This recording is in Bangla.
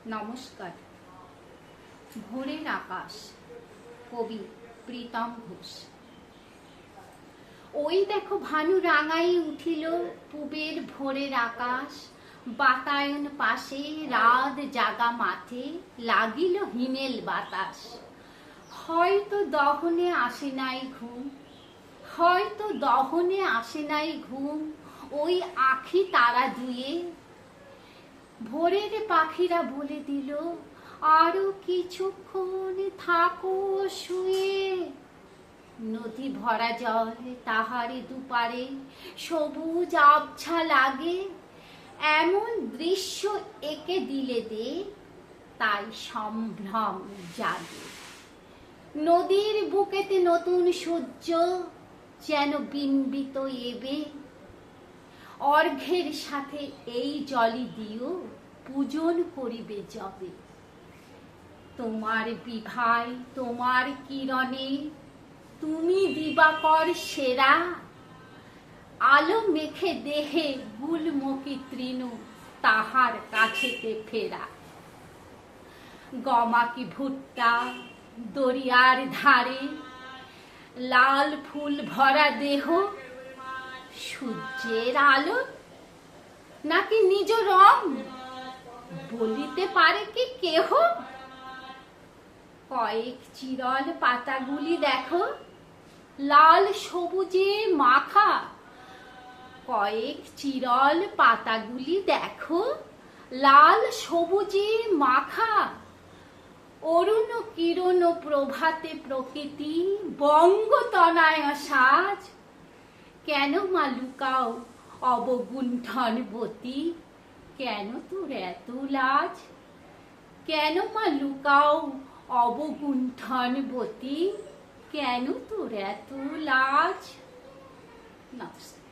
নমস্কার। ভোরের আকাশ, কবি প্রীতম ঘোষ। ওই দেখো ভানু রাঙাই উঠিল পুবের ভোরের আকাশ, বাতায়ন পাশে রাত জাগা মাঠে লাগিল হিমেল বাতাস। হয়তো দহনে আসে নাই ঘুম, হয়তো দহনে আসে নাই ঘুম, ওই আখি তারা দুয়ে। ভোরের পাখিরা বলে দিল, আরো কিছুক্ষণ থাকো শুয়ে। নদী ভরা জল তাহারে দুপারে, সবুজ আবছা লাগে। এমন দৃশ্য একে দিলে দে, তাই সম্ভ্রম জাগে। নদীর বুকেতে নতুন সূর্য যেন বিম্বিত এবে। অর্ঘ্যের সাথে এই জলই দিও, পূজন করিবে যবে। তোমার বিভায় তোমার কিরণে তুমি দিবাকর সেরা। আলো মেখে দেহে গুলমুখী তৃণ তাহার কাছেতে ফেরা। গমাকি ভুট্টা দরিয়ার ধারে, লাল ফুল ভরা দেহ। সূর্যের আলো নাকি নিজ রং, বলিতে পারে কি কেহ? কয়েক চিরল পাতাগুলি দেখো, লাল সবুজে মাখা। কয়েক চিরল পাতাগুলি দেখো, লাল সবুজে মাখা। অরুণ কিরণ প্রভাতে প্রকৃতি বঙ্গতনয় সাজ। কেন মা লুকাও অবগুণ্ঠনবতী, কেন তোর এত লাজ? কেন মা লুকাও অবগুণ্ঠনবতী, কেন তোর এত লাজ? নমস্কার।